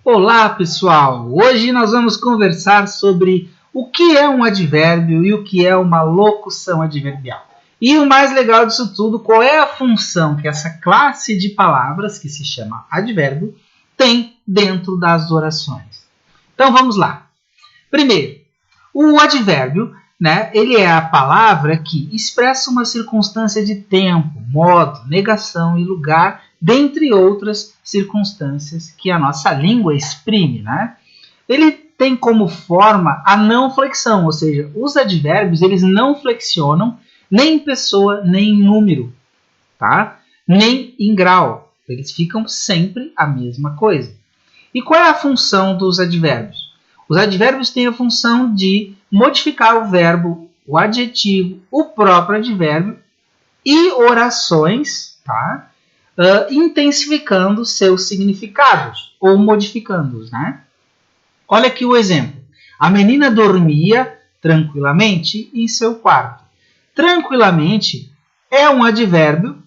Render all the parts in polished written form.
Olá, pessoal! Hoje nós vamos conversar sobre o que é um advérbio e o que é uma locução adverbial. E o mais legal disso tudo, qual é a função que essa classe de palavras, que se chama advérbio, tem dentro das orações. Então vamos lá. Primeiro, o advérbio, ele é a palavra que expressa uma circunstância de tempo, modo, negação e lugar, dentre outras circunstâncias que a nossa língua exprime. Ele tem como forma a não flexão, ou seja, os advérbios eles não flexionam nem em pessoa, nem em número, nem em grau. Eles ficam sempre a mesma coisa. E qual é a função dos advérbios? Os advérbios têm a função de modificar o verbo, o adjetivo, o próprio advérbio e orações, intensificando seus significados ou modificando-os. Olha aqui o exemplo. A menina dormia tranquilamente em seu quarto. Tranquilamente é um advérbio,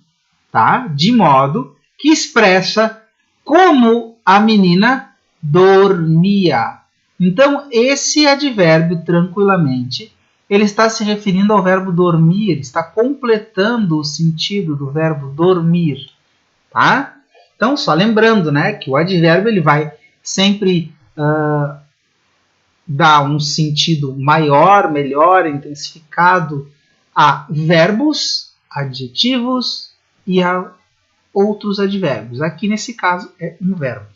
de modo que expressa como a menina dormia. Então, esse advérbio tranquilamente, ele está se referindo ao verbo dormir, está completando o sentido do verbo dormir. Então, só lembrando, que o advérbio ele vai sempre dar um sentido maior, melhor, intensificado a verbos, adjetivos e a outros advérbios. Aqui, nesse caso, é um verbo.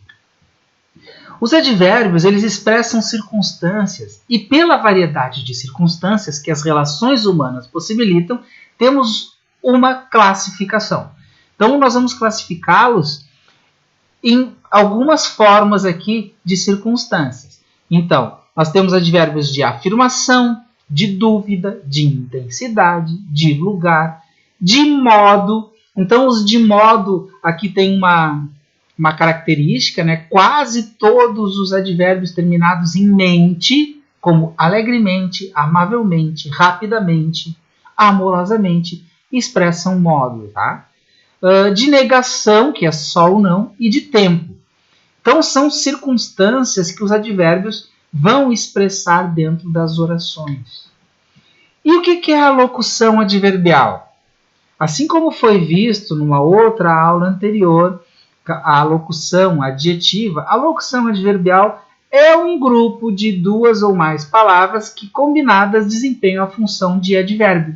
Os advérbios eles expressam circunstâncias e pela variedade de circunstâncias que as relações humanas possibilitam, temos uma classificação. Então, nós vamos classificá-los em algumas formas aqui de circunstâncias. Então, nós temos advérbios de afirmação, de dúvida, de intensidade, de lugar, de modo. Então, os de modo aqui tem uma característica, quase todos os advérbios terminados em mente, como alegremente, amavelmente, rapidamente, amorosamente, expressam modo. De negação, que é só ou não, e de tempo. Então, são circunstâncias que os advérbios vão expressar dentro das orações. E o que é a locução adverbial? Assim como foi visto numa outra aula anterior, a locução adjetiva, a locução adverbial é um grupo de duas ou mais palavras que combinadas desempenham a função de advérbio.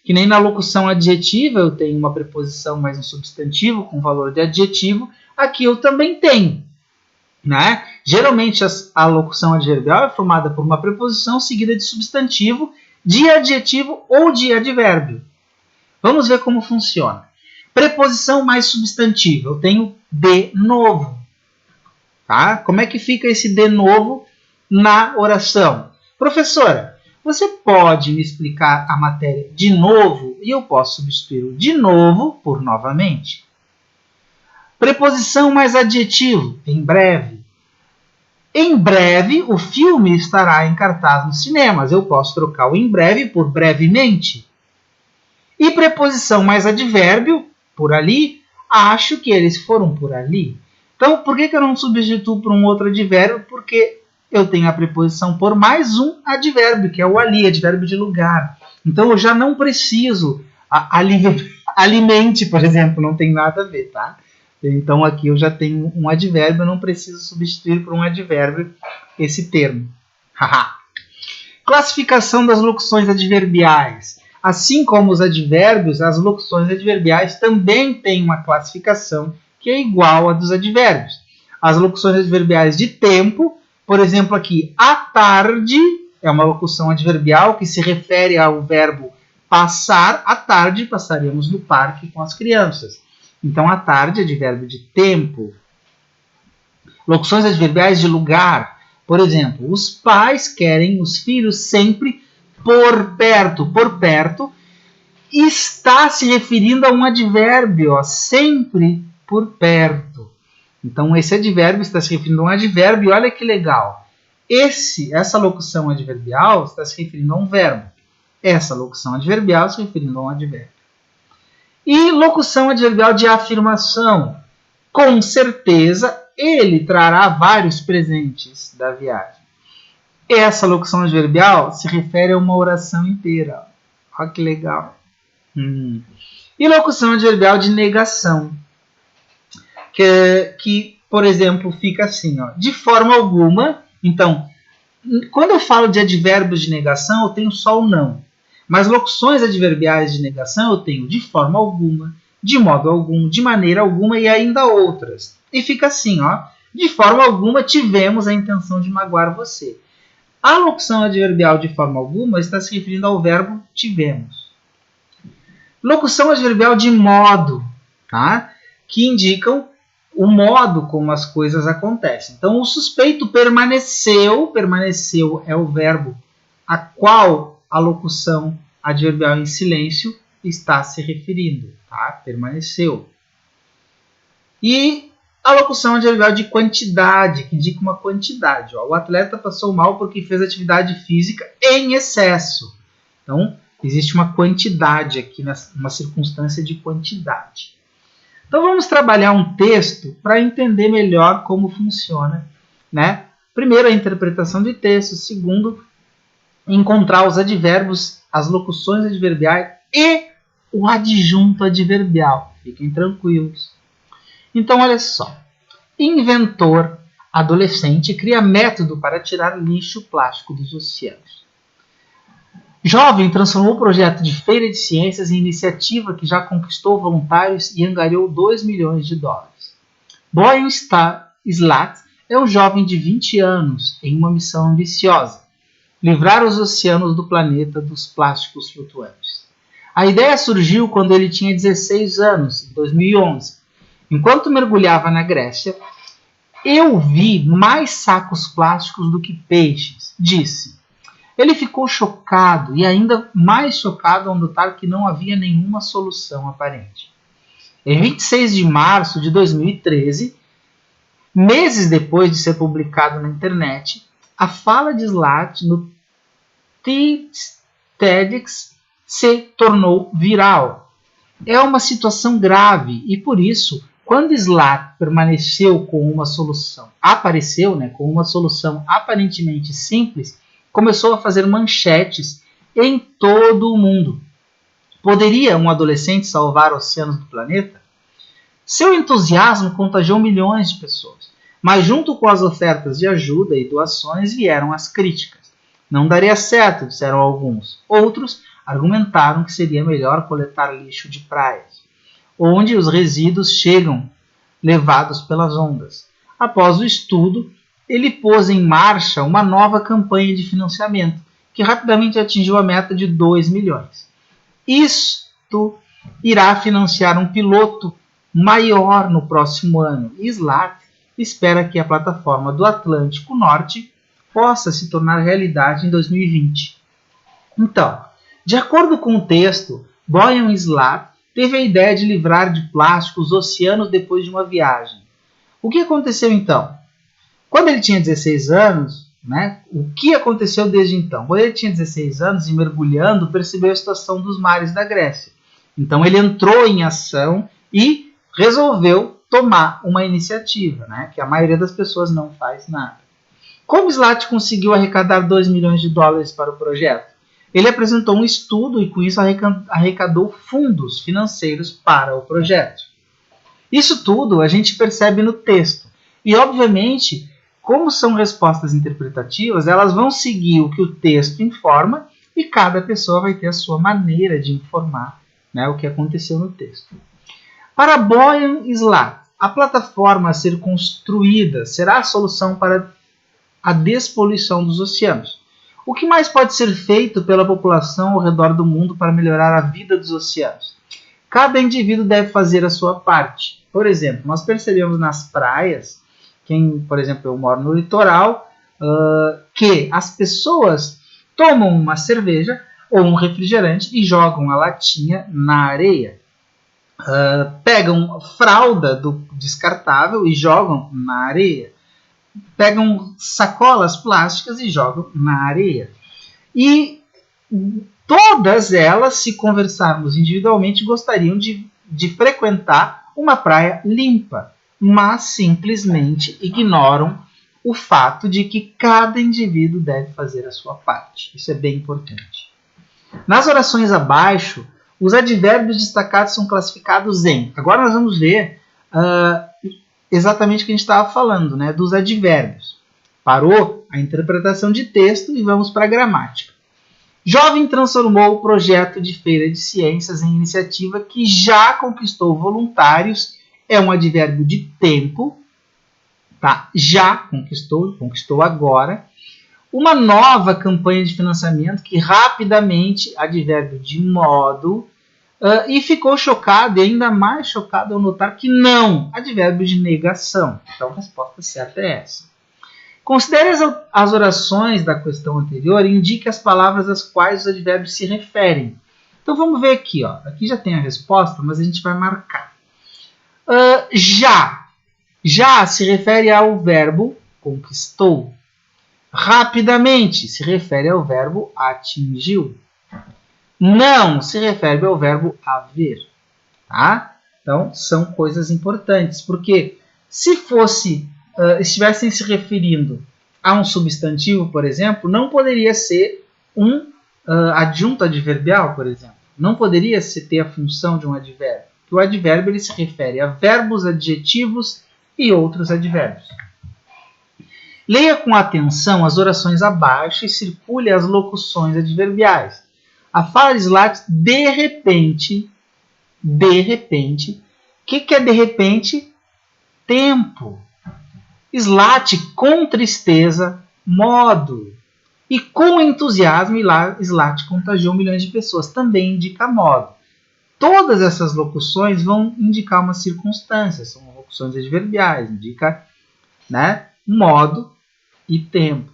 Que nem na locução adjetiva eu tenho uma preposição mais um substantivo com valor de adjetivo, aqui eu também tenho. Geralmente a locução adverbial é formada por uma preposição seguida de substantivo, de adjetivo ou de advérbio. Vamos ver como funciona. Preposição mais substantivo, eu tenho de novo. Como é que fica esse de novo na oração? Professora, você pode me explicar a matéria de novo e eu posso substituir o de novo por novamente? Preposição mais adjetivo, em breve. Em breve o filme estará em cartaz nos cinemas. Eu posso trocar o em breve por brevemente. E preposição mais advérbio, por ali, acho que eles foram por ali. Então, por que eu não substituo por um outro advérbio? Porque eu tenho a preposição por mais um advérbio, que é o ali, advérbio de lugar. Então, eu já não preciso alimente, por exemplo, não tem nada a ver, Então, aqui eu já tenho um advérbio, eu não preciso substituir por um advérbio esse termo. Classificação das locuções adverbiais. Assim como os advérbios, as locuções adverbiais também têm uma classificação que é igual à dos advérbios. As locuções adverbiais de tempo, por exemplo, aqui, à tarde, é uma locução adverbial que se refere ao verbo passar. À tarde, passaríamos no parque com as crianças. Então, à tarde é advérbio de tempo. Locuções adverbiais de lugar. Por exemplo, os pais querem os filhos sempre por perto. Por perto está se referindo a um advérbio, sempre por perto. Então, esse advérbio está se referindo a um advérbio, olha que legal. Essa locução adverbial está se referindo a um verbo. Essa locução adverbial se referindo a um advérbio. E locução adverbial de afirmação. Com certeza ele trará vários presentes da viagem. Essa locução adverbial se refere a uma oração inteira. Olha que legal. E locução adverbial de negação, que, por exemplo, fica assim, ó, de forma alguma. Então, quando eu falo de advérbios de negação, eu tenho só o não. Mas locuções adverbiais de negação eu tenho de forma alguma, de modo algum, de maneira alguma e ainda outras. E fica assim, ó, de forma alguma tivemos a intenção de magoar você. A locução adverbial de forma alguma está se referindo ao verbo tivemos. Locução adverbial de modo, tá? Que indicam o modo como as coisas acontecem. Então, o suspeito permaneceu é o verbo a qual a locução adverbial em silêncio está se referindo, tá? Permaneceu. E a locução adverbial de quantidade, que indica uma quantidade. Ó. O atleta passou mal porque fez atividade física em excesso. Então, existe uma quantidade aqui, uma circunstância de quantidade. Então vamos trabalhar um texto para entender melhor como funciona, né? Primeiro, a interpretação de texto. Segundo, encontrar os advérbios, as locuções adverbiais e o adjunto adverbial. Fiquem tranquilos. Então, olha só. Inventor adolescente cria método para tirar lixo plástico dos oceanos. Jovem transformou o projeto de feira de ciências em iniciativa que já conquistou voluntários e angariou $2 milhões. Boyan Slat é um jovem de 20 anos em uma missão ambiciosa: livrar os oceanos do planeta dos plásticos flutuantes. A ideia surgiu quando ele tinha 16 anos, em 2011. Enquanto mergulhava na Grécia, eu vi mais sacos plásticos do que peixes, disse. Ele ficou chocado e ainda mais chocado ao notar que não havia nenhuma solução aparente. Em 26 de março de 2013, meses depois de ser publicado na internet, a fala de Slat no TEDx se tornou viral. É uma situação grave e, por isso, quando Slat apareceu com uma solução aparentemente simples, começou a fazer manchetes em todo o mundo. Poderia um adolescente salvar oceanos do planeta? Seu entusiasmo contagiou milhões de pessoas, mas junto com as ofertas de ajuda e doações vieram as críticas. Não daria certo, disseram alguns. Outros argumentaram que seria melhor coletar lixo de praias, onde os resíduos chegam levados pelas ondas. Após o estudo, ele pôs em marcha uma nova campanha de financiamento, que rapidamente atingiu a meta de 2 milhões. Isto irá financiar um piloto maior no próximo ano. E Slat espera que a plataforma do Atlântico Norte possa se tornar realidade em 2020. Então, de acordo com o texto, Boyan Slat teve a ideia de livrar de plástico os oceanos depois de uma viagem. O que aconteceu então? Quando ele tinha 16 anos, né, o que aconteceu desde então? Quando ele tinha 16 anos e mergulhando, percebeu a situação dos mares da Grécia. Então ele entrou em ação e resolveu tomar uma iniciativa, né, que a maioria das pessoas não faz nada. Como Slat conseguiu arrecadar $2 milhões para o projeto? Ele apresentou um estudo e com isso arrecadou fundos financeiros para o projeto. Isso tudo a gente percebe no texto. E obviamente, como são respostas interpretativas, elas vão seguir o que o texto informa e cada pessoa vai ter a sua maneira de informar, né, o que aconteceu no texto. Para Boyan Slat, a plataforma a ser construída será a solução para a despoluição dos oceanos. O que mais pode ser feito pela população ao redor do mundo para melhorar a vida dos oceanos? Cada indivíduo deve fazer a sua parte. Por exemplo, nós percebemos nas praias, por exemplo, eu moro no litoral, que as pessoas tomam uma cerveja ou um refrigerante e jogam a latinha na areia. Pegam fralda do descartável e jogam na areia. Pegam sacolas plásticas e jogam na areia. E todas elas, se conversarmos individualmente, gostariam de frequentar uma praia limpa. mas simplesmente ignoram o fato de que cada indivíduo deve fazer a sua parte. Isso é bem importante. Nas orações abaixo, os advérbios destacados são classificados em... Agora nós vamos ver exatamente o que a gente estava falando, né, dos advérbios. Parou a interpretação de texto e vamos para a gramática. Jovem transformou o projeto de feira de ciências em iniciativa que já conquistou voluntários. É um advérbio de tempo. Tá? Já conquistou agora. Uma nova campanha de financiamento que rapidamente, advérbio de modo, e ficou chocado, e ainda mais chocado ao notar que não, advérbio de negação. Então a resposta certa é essa. Considere as orações da questão anterior e indique as palavras às quais os advérbios se referem. Então vamos ver aqui. Ó. Aqui já tem a resposta, mas a gente vai marcar. Já. Já se refere ao verbo conquistou. Rapidamente se refere ao verbo atingiu. Não se refere ao verbo haver. Tá? Então, são coisas importantes. Porque se estivessem se referindo a um substantivo, por exemplo, não poderia ser um adjunto adverbial, por exemplo. Não poderia ter a função de um advérbio. Porque o advérbio ele se refere a verbos, adjetivos e outros advérbios. Leia com atenção as orações abaixo e circule as locuções adverbiais. A fala de Slate, de repente. O que é de repente? Tempo. Slate, com tristeza, modo. E com entusiasmo, Slate contagiou milhões de pessoas. Também indica modo. Todas essas locuções vão indicar uma circunstância. São locuções adverbiais. Indica, né, modo e tempo.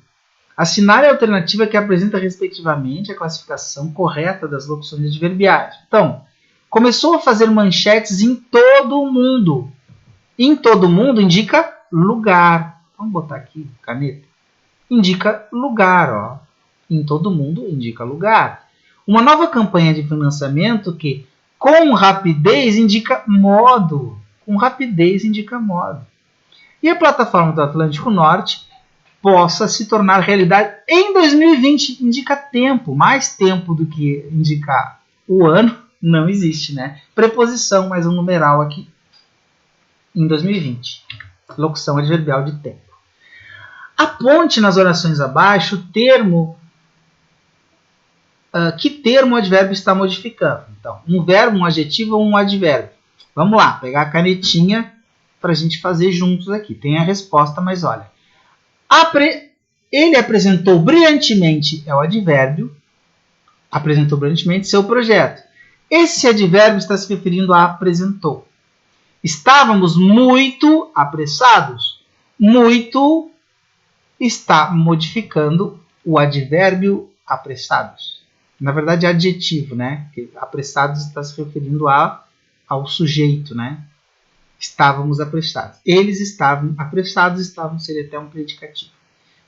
Assinale a alternativa que apresenta respectivamente a classificação correta das locuções adverbiais. Então, começou a fazer manchetes em todo o mundo. Em todo o mundo indica lugar. Vamos botar aqui, caneta. Indica lugar, ó. Em todo o mundo indica lugar. Uma nova campanha de financiamento que, com rapidez, indica modo. Com rapidez indica modo. E a plataforma do Atlântico Norte possa se tornar realidade em 2020. Indica tempo. Mais tempo do que indicar o ano não existe, né? Preposição, mais um numeral aqui. Em 2020. Locução adverbial de tempo. Aponte nas orações abaixo o termo. Que termo o advérbio está modificando? Então, um verbo, um adjetivo ou um advérbio? Vamos lá, pegar a canetinha para a gente fazer juntos aqui. Tem a resposta, mas olha. Ele apresentou brilhantemente, é o advérbio. Apresentou brilhantemente seu projeto. Esse advérbio está se referindo a apresentou. Estávamos muito apressados. Muito está modificando o advérbio apressados. Na verdade, é adjetivo, né? Porque apressados está se referindo ao sujeito, né? Estávamos apressados. Eles estavam apressados, seria até um predicativo.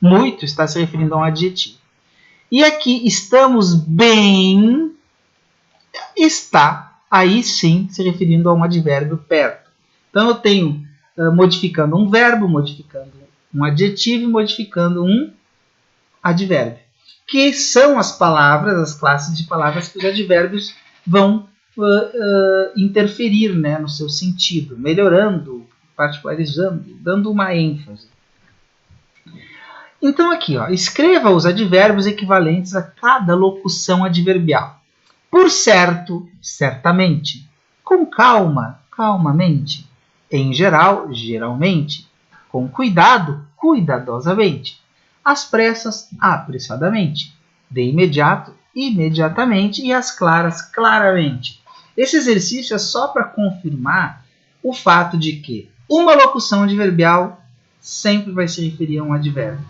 Muito está se referindo a um adjetivo. E aqui, estamos bem, está, aí sim, se referindo a um advérbio perto. Então, eu tenho modificando um verbo, modificando um adjetivo e modificando um advérbio. Que são as palavras, as classes de palavras que os advérbios vão interferir, né, no seu sentido, melhorando, particularizando, dando uma ênfase. Então aqui, ó, escreva os advérbios equivalentes a cada locução adverbial. Por certo, certamente. Com calma, calmamente. Em geral, geralmente. Com cuidado, cuidadosamente. Às pressas, apressadamente. De imediato, imediatamente. E às claras, claramente. Esse exercício é só para confirmar o fato de que uma locução adverbial sempre vai se referir a um advérbio.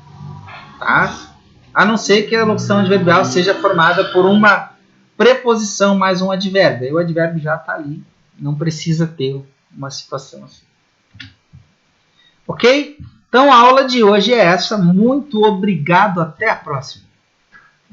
Tá? A não ser que a locução adverbial seja formada por uma preposição mais um advérbio. Aí o advérbio já está ali. Não precisa ter uma situação assim. Ok? Então a aula de hoje é essa. Muito obrigado. Até a próxima.